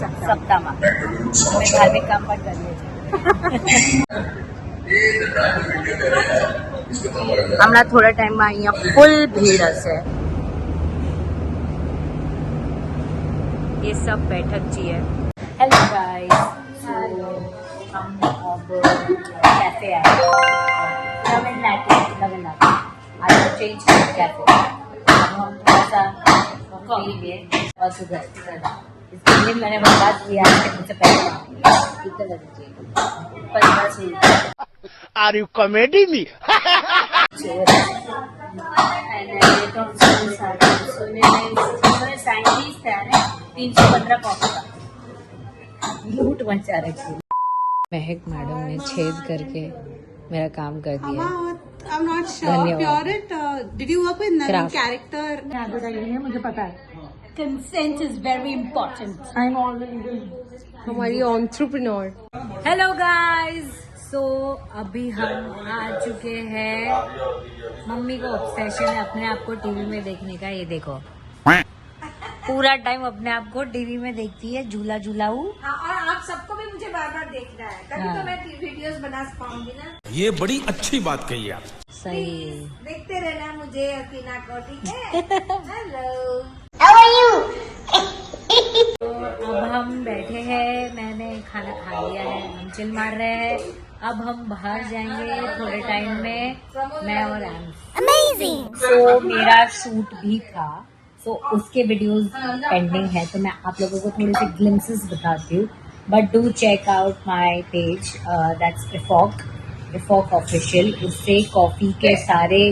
સપ્તાહમાં અમે ધાર્મિક કામ પણ કરીએ છીએ. હમણાં થોડા ટાઈમમાં અહીંયા ફૂલ ભીડ હશે. ये सब बैठक जी है. हेलो गाइस, हम अब कैफे आए. तमिलनाडु आज चेंज कैफे. हम थोड़ा सा कॉफी लिए और सुगर. इसके लिए मैंने बता दिया है कि मुझसे पहले कितना लगेगी 1500. Are you comedy me? Scientist है 315 कॉफी का लूट मचा रखी. महक मैडम ने छेद करके मेरा काम कर दिया. I'm not sure. Pureit, did you work with Naveen character? मुझे पता है. Consent is very important. I'm already हमारी entrepreneur. Hello guys. सो अभी हम आ चुके हैं. मम्मी को ऑब्सेशन है अपने आप को टीवी में देखने का. ये देखो पूरा टाइम अपने आप को टीवी में देखती है. झूला झूलाऊ. और आप सबको भी मुझे बार बार देखना है तभी तो मैं वीडियोस बना पाऊंगी ना. ये बड़ी अच्छी बात कही आप. सही. देखते रहना मुझे हसीना को. ठीक है. हेलो. तो अब हम बैठे हैं. मैंने खाना खा लिया है. हम चिल मार रहे हैं. अब हम बाहर जाएंगे थोड़े टाइम में. मैं और अमेजिंग. तो मेरा शूट भी था. सो उसके वीडियोस पेंडिंग है. तो मैं आप लोगों को थोड़े से ग्लिम्सेस बताती हूँ. But do check out my page. That's रिफॉक ऑफिशियल. उससे कॉफी के सारे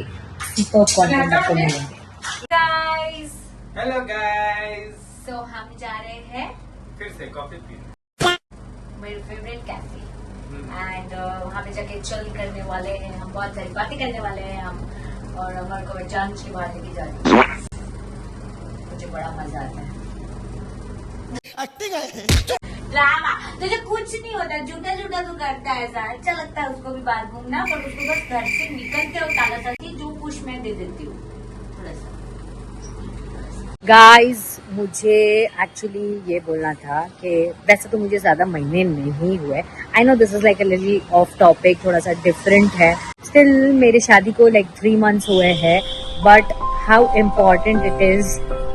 सुपर कंटेंट आपको मिलेंगे. गाइस. Hello guys. तो हम जा रहे हैं फिर से कॉफी पीने मेरे फेवरेट कैफे. एंड वहाँ पे जाके चिल करने वाले हैं हम. बहुत सारी बातें करने वाले हैं हम. और हमारे को जान की बात लेके जा रही है. मुझे बड़ा मजा आता है. ड्रामा तुझे कुछ नहीं होता. झूठा झूठा तू करता है ऐसा. अच्छा लगता है उसको भी बाहर घूमना. पर उसको बस घर से निकलते हो ताला ताली जो पुश मैं दे देती हूँ थोड़ा सा. गाइस मुझे एक्चुअली ये बोलना था कि वैसे तो मुझे ज्यादा महीने नहीं हुए. I know this is like a little of topic. थोड़ा सा डिफरेंट है. स्टिल मेरी शादी को लाइक 3 months हुए हैं. But how important it is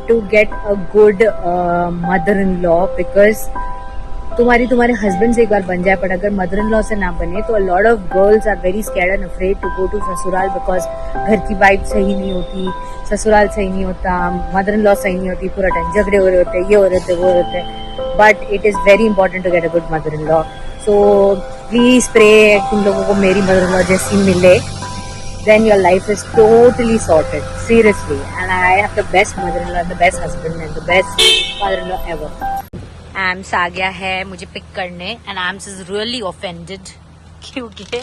to get a good mother in law. Because तुम्हारे हस्बैंड से एक बार बन जाए. बट अगर मदर इन लॉ से ना बने तो a lot of girls are very scared and afraid to go to ससुराल. बिकॉज घर की वाइब सही नहीं होती. ससुराल सही नहीं होता. मदर इन लॉ सही नहीं होती. पूरा टाइम झगड़े हो रहे होते. ये हो रहे थे वो होते. But it is very important to get a good mother in law. So please pray तुम लोगों को मेरी मदर इन लॉ जैसी मिले. Then your life is totally sorted. Seriously. And I have the best mother-in-law, the best husband and the best father-in-law ever. Ams आ गया है मुझे pick करने. And Ams is really offended क्योंकि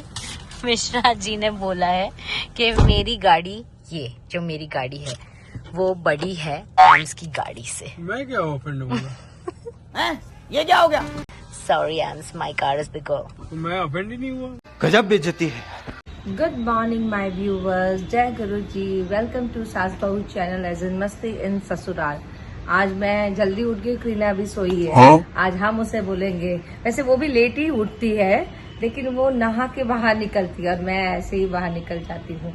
मिश्रा जी ने बोला है कि मेरी गाड़ी, ये जो मेरी गाड़ी है वो बड़ी है Ams की गाड़ी से. मैं क्या ऑफेंड हुआ? ये क्या हो गया? Sorry Ams, my car is bigger. मैं ऑफेंड ही नहीं हुआ. गजब बेइज्जती है. Good morning my viewers. जय गुरु जी. वेलकम टू सास बहू चैनल एज इन मस्ती इन ससुराल. आज मैं जल्दी उठ गई. क्रीना अभी सोई है. आज हम उसे बोलेंगे. वैसे वो भी लेट ही उठती है लेकिन वो नहा के बाहर निकलती है और मैं ऐसे ही बाहर निकल जाती हूँ.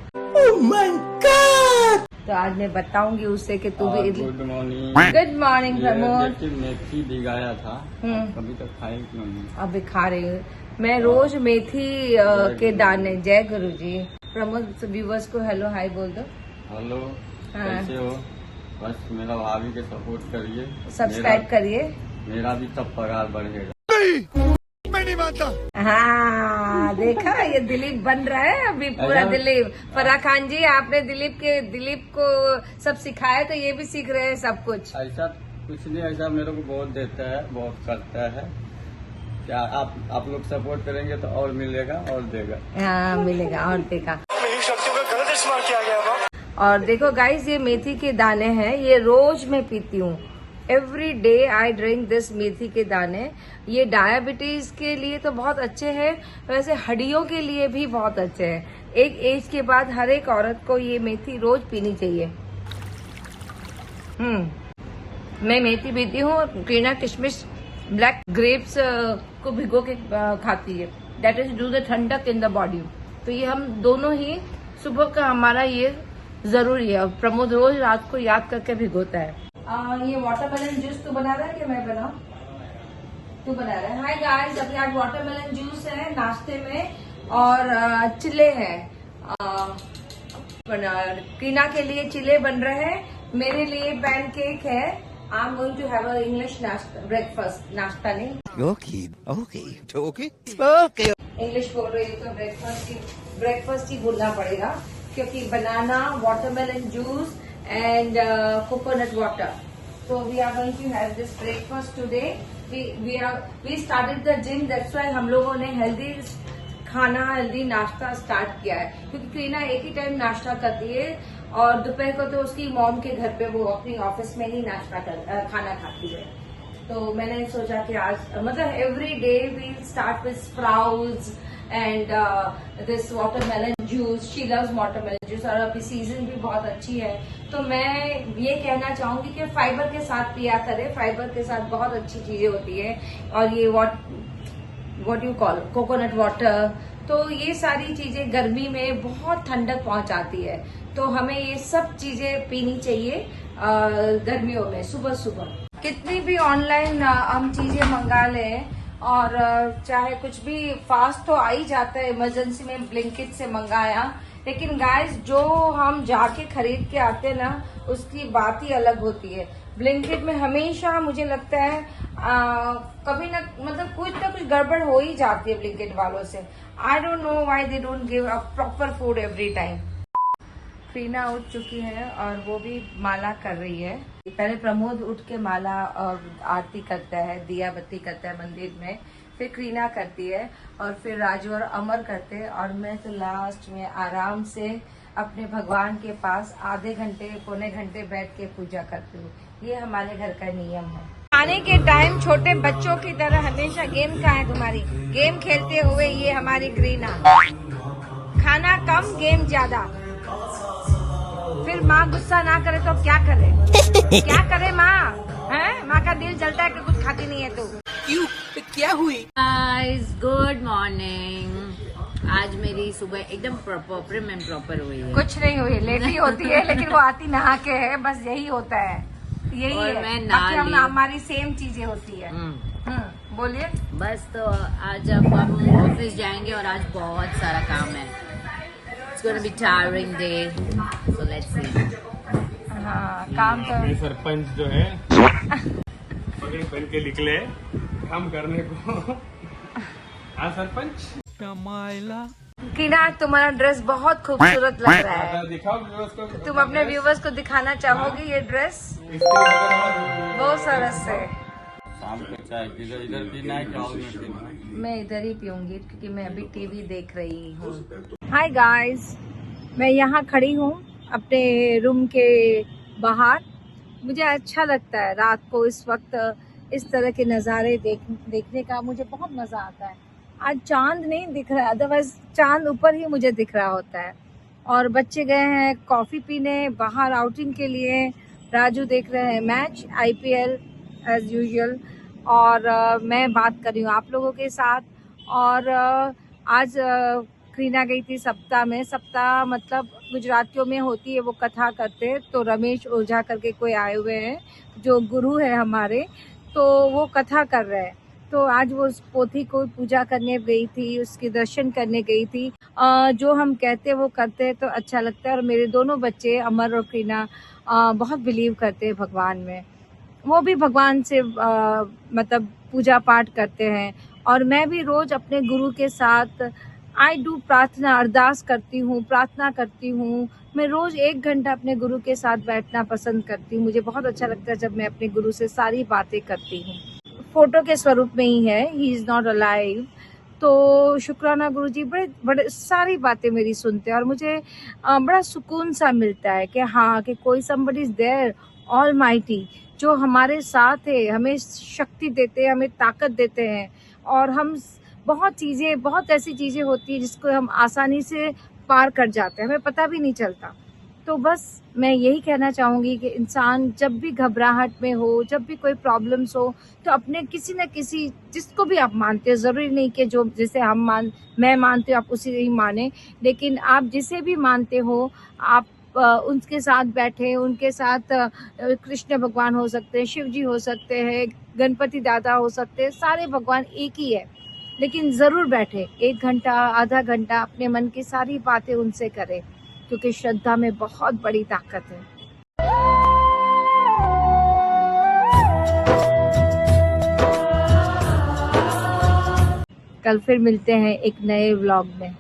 तो आज मैं बताऊंगी उससे कि तू भी. Good morning. Good morning Pramod. मेथी भिगाया था. कभी तक खाई क्यों नहीं? अभी खा रही हूँ मैं रोज मेथी के दाने. जय गुरु जी. प्रमोद व्यूवर्स को हेलो हाय बोल दो. हेलो. हाँ. कैसे हो? बस मेरा भाभी के सपोर्ट करिए. सब्सक्राइब करिए. मेरा भी तब पगार बढ़ेगा. मैं नहीं मानता. हाँ देखा ये दिलीप बन रहा है अभी पूरा. दिलीप फराह खान जी आपने दिलीप को सब सिखाया तो ये भी सीख रहे हैं सब कुछ. ऐसा कुछ नहीं. ऐसा मेरे को बहुत देता है बहुत करता है. क्या आप लोग सपोर्ट करेंगे तो और मिलेगा और देगा. हाँ मिलेगा और देगा. मेरी शक्तियों का गलत इस्तेमाल किया गया. और देखो गाइस ये मेथी के दाने हैं. ये रोज मैं पीती हूँ. Every day I drink this मेथी के दाने. ये डायबिटीज के लिए तो बहुत अच्छे हैं. वैसे हड्डियों के लिए भी बहुत अच्छे हैं. एक एज के बाद हर एक औरत को ये मेथी रोज पीनी चाहिए. मैं मेथी पीती हूँ. क्रीना किशमिश ब्लैक ग्रेप्स को भिगो के खाती है, दैट इज डू द ठंडक इन द बॉडी। तो ये हम दोनों ही सुबह का हमारा ये जरूरी है। प्रमोद रोज रात को याद करके भिगोता है। ये वाटरमेलन जूस तू बना रहा है कि मैं बनाऊं? तू बना रहा है। हाय गाइस, अभी आज वाटरमेलन जूस है नाश्ते में और चिले हैं। कीना के लिए चिले बन रहे हैं, मेरे लिए पैनकेक है। I am going to have a English breakfast, नाश्ता नहीं। ओके इंग्लिश बोल रही हूँ तो ब्रेकफास्ट ही बोलना पड़ेगा, क्योंकि banana, watermelon juice and coconut water. So we are going to have this breakfast today. We started the gym, that's why हम लोगों ने हेल्दी खाना, हेल्दी नाश्ता स्टार्ट किया है, क्योंकि करीना एक ही टाइम नाश्ता करती है और दोपहर को तो उसकी मॉम के घर पे वो अपनी ऑफिस में ही खाना खाती है। तो मैंने सोचा कि आज मतलब every day we start with sprouts and this watermelon juice. She loves watermelon juice और अभी सीजन भी बहुत अच्छी है। तो मैं ये कहना चाहूंगी कि फाइबर के साथ पिया करें, फाइबर के साथ बहुत अच्छी चीजें होती है। और ये what you call coconut water, तो ये सारी चीजें गर्मी में बहुत ठंडक पहुंचाती है। तो हमें ये सब चीजें पीनी चाहिए गर्मियों में सुबह सुबह। कितनी भी ऑनलाइन हम चीजें मंगा लें और चाहे कुछ भी फास्ट तो आ ही जाता है, इमरजेंसी में ब्लिंकिट से मंगाया, लेकिन गाइस जो हम जाके खरीद के आते हैं ना, उसकी बात ही अलग होती है। ब्लिंकिट में हमेशा मुझे लगता है कभी ना मतलब कुछ ना कुछ गड़बड़ हो ही जाती है ब्लिंकिट वालों से। I don't know why they don't give a proper food every time. Reena उठ चुकी है और वो भी माला कर रही है। पहले प्रमोद उठ के माला और आरती करता है, दिया बत्ती करता है मंदिर में, फिर क्रीना करती है और फिर राजू और अमर करते हैं और मैं तो लास्ट में आराम से अपने भगवान के पास आधे घंटे पौने घंटे बैठ के पूजा करती हूँ। ये हमारे घर का नियम है। खाने के टाइम छोटे बच्चों की तरह हमेशा गेम कहाँ है तुम्हारी? गेम खेलते हुए ये हमारी क्रीना, खाना कम गेम ज्यादा। फिर माँ गुस्सा ना करे तो क्या करे? क्या करे माँ? हैं? माँ का दिल जलता है कि कुछ खाती नहीं है तो। क्यों? क्या हुई? Guys good morning. आज मेरी सुबह एकदम प्रॉपर हुई है। कुछ नहीं हुई, लेटी होती है लेकिन वो आती नहा के है, बस यही होता है, यही और है। मैं नहा ली। हमारी सेम चीजें होती है। बोलिए। बस तो आज अब हम ऑफिस जाएंगे और आज बहुत सारा काम है। It's gonna be tiring day, so let's see. हाँ, काम तो ये सरपंच जो है पगड़ी पहन के निकले काम करने को। हाँ सरपंच। कीना, तुम्हारा ड्रेस बहुत खूबसूरत लग रहा है। दिखाओ व्यूअर्स को। तुम अपने व्यूवर्स को दिखाना चाहोगी ये ड्रेस? बहुत सरस है। शाम को चाय इधर पीना है कि हॉल में पीना है? मैं इधर ही पीऊंगी क्योंकि मैं अभी टीवी देख रही हूँ। हाय गाइस, मैं यहाँ खड़ी हूँ अपने रूम के बाहर। मुझे अच्छा लगता है रात को इस वक्त इस तरह के नज़ारे देखने का, मुझे बहुत मज़ा आता है। आज चांद नहीं दिख रहा है, अदरवाइज चांद ऊपर ही मुझे दिख रहा होता है। और बच्चे गए हैं कॉफ़ी पीने बाहर आउटिंग के लिए। राजू देख रहे हैं मैच IPL एज यूजुअल। और मैं बात कर रही हूँ आप लोगों के साथ। और आज क्रीना गई थी सप्ताह में। सप्ताह मतलब गुजरातियों में होती है, वो कथा करते हैं। तो रमेश ओझा करके कोई आए हुए हैं जो गुरु है हमारे, तो वो कथा कर रहे हैं। तो आज वो उस पोथी को पूजा करने गई थी, उसके दर्शन करने गई थी। जो हम कहते हैं वो करते हैं तो अच्छा लगता है। और मेरे दोनों बच्चे अमर और क्रीना बहुत बिलीव करते हैं भगवान में। वो भी भगवान से मतलब पूजा पाठ करते हैं। और मैं भी रोज अपने गुरु के साथ आई डू प्रार्थना, अरदास करती हूँ, प्रार्थना करती हूँ। मैं रोज 1 घंटा अपने गुरु के साथ बैठना पसंद करती हूँ। मुझे बहुत अच्छा लगता है जब मैं अपने गुरु से सारी बातें करती हूँ। फोटो के स्वरूप में ही है, ही इज नॉट अलाइव। तो शुक्राना गुरु जी, बड़े सारी बातें मेरी सुनते हैं और मुझे बड़ा सुकून सा मिलता है कि हाँ कि कोई somebody is there ऑलमाइटी जो हमारे साथ है, हमें शक्ति देते हैं, हमें ताकत देते हैं। और हम बहुत ऐसी चीज़ें होती हैं जिसको हम आसानी से पार कर जाते हैं, हमें पता भी नहीं चलता। तो बस मैं यही कहना चाहूँगी कि इंसान जब भी घबराहट में हो, जब भी कोई प्रॉब्लम्स हो, तो अपने किसी न किसी, जिसको भी आप मानते हो, ज़रूरी नहीं कि जो जैसे मैं मानती हूँ आप उसी ही माने, लेकिन आप जिसे भी मानते हो आप उनके साथ बैठे, उनके साथ कृष्ण भगवान हो सकते हैं, शिव जी हो सकते हैं, गणपति दादा हो सकते हैं, सारे भगवान एक ही है, लेकिन ज़रूर बैठे 1 घंटा आधा घंटा अपने मन की सारी बातें उनसे करें, क्योंकि श्रद्धा में बहुत बड़ी ताकत है। कल फिर मिलते हैं एक नए व्लॉग में।